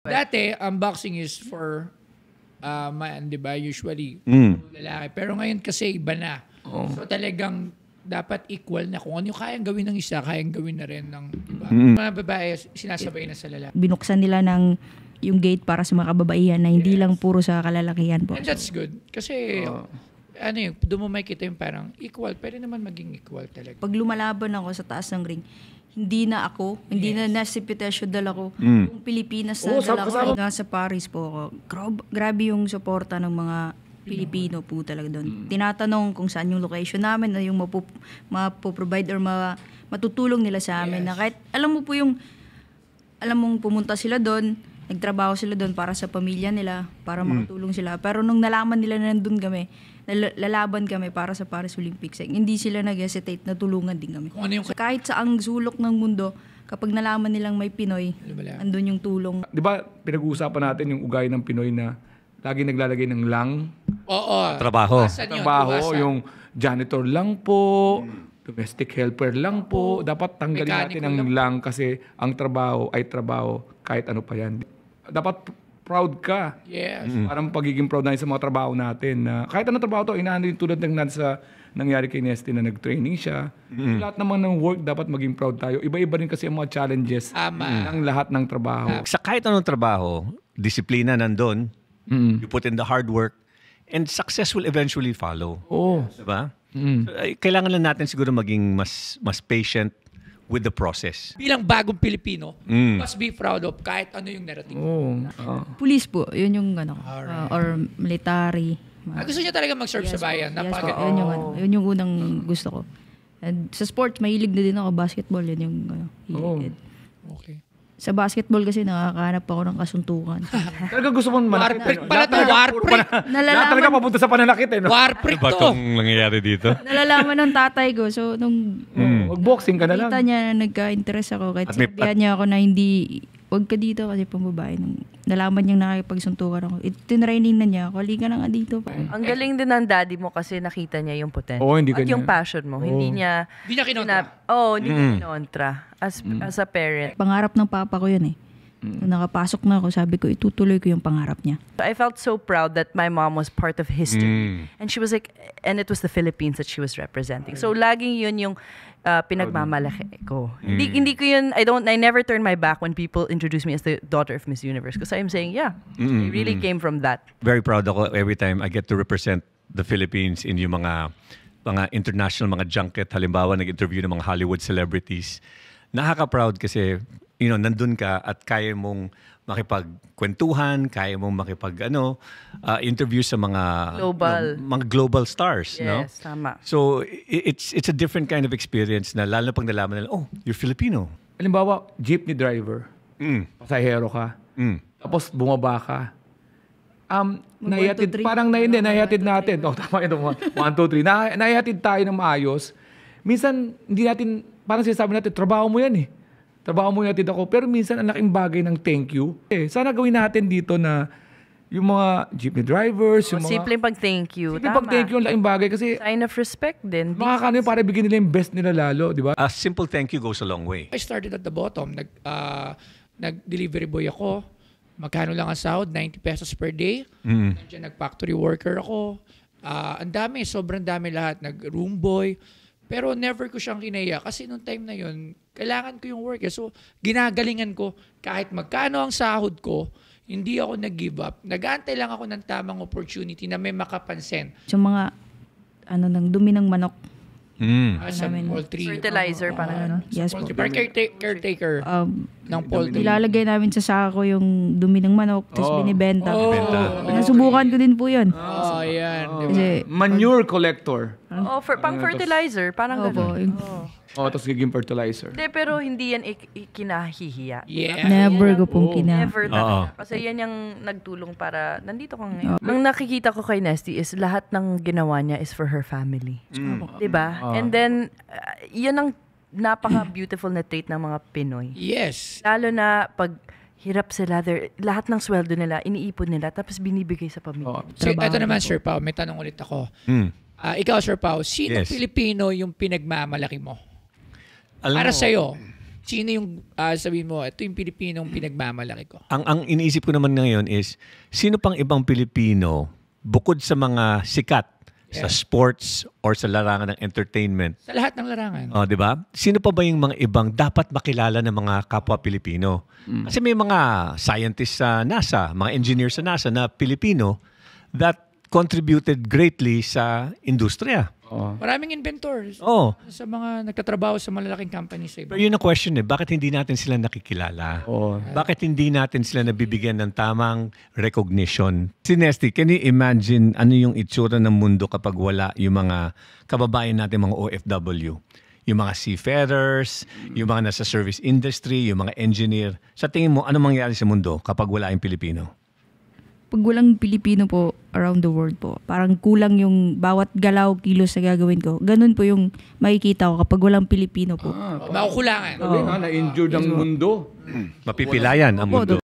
Dati, unboxing is for man, di ba? Usually, lalaki. Pero ngayon kasi iba na. So talagang dapat equal na. Kung ano yung kayang gawin ng isa, kayang gawin na rin ng iba. Mga babae, sinasabay na sa lalaki. Binuksan nila yung gate para sa mga kababaihan na hindi lang puro sa kalalakihan po. And that's good. Kasi, doon mo makikita yung parang equal. Pwede naman maging equal talaga. Pag lumalaban ako sa taas ng ring, hindi na si Pitesio dala ko. Yung Pilipinas na dala ko. Nasa Paris po ako. Grabe yung suporta ng mga Pilipino po talaga doon. Tinatanong kung saan yung location namin na yung mapoprovide or matutulong nila sa amin. Na kahit alam mong pumunta sila doon, nagtrabaho sila doon para sa pamilya nila, para makatulong sila. Pero nung nalaman nila na nandun kami, lalaban kami para sa Paris Olympics, hindi sila nag-hesitate na tulungan din kami. Kahit sa ang sulok ng mundo, kapag nalaman nilang may Pinoy, andun yung tulong. Di ba pinag-uusapan natin yung ugali ng Pinoy na lagi naglalagay ng lang? Oo. Trabaho. Yung janitor lang po, domestic helper lang po. Dapat tanggalin natin ang lang kasi ang trabaho ay trabaho kahit ano pa yan. Dapat proud ka. Yes. Parang pagiging proud natin sa mga trabaho natin. Na kahit anong trabaho to, inaano yung tulad ng nangyari kay Nesty na nag-training siya. Lahat naman ng work dapat maging proud tayo. Iba-iba rin kasi ang mga challenges ng lahat ng trabaho. Sa kahit anong trabaho, disiplina nandun, you put in the hard work, and success will eventually follow. Diba? So, kailangan lang natin siguro maging mas patient with the process. Bilang bagong Pilipino, must be proud of kahit ano yung narrative. Police po, yun yung or military. Gusto niya talaga mag-serve sa bayan. Yun yung unang gusto ko. And sa sports, mahilig na din ako. Basketball, yun yung Okay. Sa basketball kasi nakakahanap ako ng kasuntukan. Talaga gusto mong manakit. Warprick pala ito, warprick. Lahat talaga papunta sa pananakit eh. No? Warprick Ano ba to. itong nangyayari dito? Nalalaman ng tatay ko. So, nung Mag-boxing ka na lang. kita niya na nagka-interest ako, kahit sinabihan niya ako na hindi, wag ka dito kasi pambabae. Nung nalaman niyang nakikipagsuntukan ako, tinraining na niya ako, halika na nga dito. Ang galing din ng daddy mo kasi nakita niya yung potential. Hindi at yung passion mo. Hindi niya kinontra. hindi niya kinontra as a parent. Pangarap ng papa ko yun eh. Nung nakapasok na ako, sabi ko, itutuloy ko yung pangarap niya. I felt so proud that my mom was part of history. And she was like, and it was the Philippines that she was representing. So laging yun yung pinagmamalaki ko. Hindi ko yun, I never turn my back when people introduce me as the daughter of Miss Universe. Because I'm saying, I really came from that. Very proud ako every time I get to represent the Philippines in yung mga international, mga junket. Halimbawa, nag-interview ng mga Hollywood celebrities. Nakaka-proud kasi nandun ka at kaya mong makipagkwentuhan, kaya mong interview sa mga global stars. Yes, tama. So, it's a different kind of experience na lalo na pag nalaman nila, you're Filipino. Halimbawa, jeepney driver, pasahero ka, tapos bumaba ka. Naihatid natin. Tama ito. 1, 2, 3. Naihatid tayo ng maayos. Minsan, hindi natin, parang sinasabi natin, trabaho mo yan eh. Trabaho mo yatid ako. Pero minsan, ang laking bagay ng thank you. Sana gawin natin dito na yung mga jeepney drivers, yung mga... Simpleng pag-thank you. Simpleng pag-thank you, ang laking bagay. Kasi... sign of respect din. Makakano yun para bigyan nila yung best nila lalo, di ba? A simple thank you goes a long way. I started at the bottom. Nag-delivery boy ako. Magkano lang ang sahod? 90 pesos per day. Nandiyan, nag-factory worker ako. Ang dami, sobrang dami lahat. Nag-room boy. Pero never ko siyang kinaya kasi nung time na yun, kailangan ko yung work. So, ginagalingan ko kahit magkano ang sahod ko, hindi ako nag-give up. Nag-aantay lang ako ng tamang opportunity na may makapansin. Sa mga, ng dumi ng manok. Sa poultry. Fertilizer, parang gano'n. Yes po. Caretaker ng poultry. Ilalagay namin sa sako yung dumi ng manok, tapos binibenta. Nasubukan ko din po yun. Yan. Kasi, manure collector. Pang fertilizer, parang gano'n. Tapos giging fertilizer. Hindi, pero hindi yan kinahihiya. Yeah. never ko pong Never talaga. Kasi yan yung nagtulong para nandito kang ngayon. Ang nakikita ko kay Nesty is lahat ng ginawa niya is for her family. Diba? And then, yan ang napaka-beautiful na trait ng mga Pinoy. Yes. Lalo na pag hirap sila. Lahat ng sweldo nila, iniipon nila, tapos binibigay sa pamilya. So, ito naman, Sir Pao, may tanong ulit ako. Ikaw, Sir Pao, sino Pilipino yung pinagmamalaki mo? Para sa'yo, sino yung sabihin mo, ito yung Pilipinong pinagmamalaki ko? Ang iniisip ko naman ngayon is, sino pang ibang Pilipino, bukod sa mga sikat, sa sports or sa larangan ng entertainment. Sa lahat ng larangan. Di ba? Sino pa ba yung mga ibang dapat makilala ng mga kapwa Pilipino? Kasi may mga scientists sa NASA, mga engineers sa NASA na Pilipino that contributed greatly sa industriya. Maraming inventors sa mga nagtatrabaho sa malalaking companies sa iba. Pero yun ang question bakit hindi natin sila nakikilala? Bakit hindi natin sila nabibigyan ng tamang recognition? Si Nesty, can you imagine ano yung itsura ng mundo kapag wala yung mga kababayan natin, mga OFW? Yung mga seafarers, yung mga nasa service industry, yung mga engineer. Sa tingin mo, ano mangyayari sa mundo kapag wala yung Pilipino? Pag walang Pilipino po around the world po, parang kulang yung bawat galaw, kilos na gagawin ko. Ganun po yung makikita ko kapag walang Pilipino po. Makukulangan. Na-injured ang mundo. Mapipilayan ang mundo.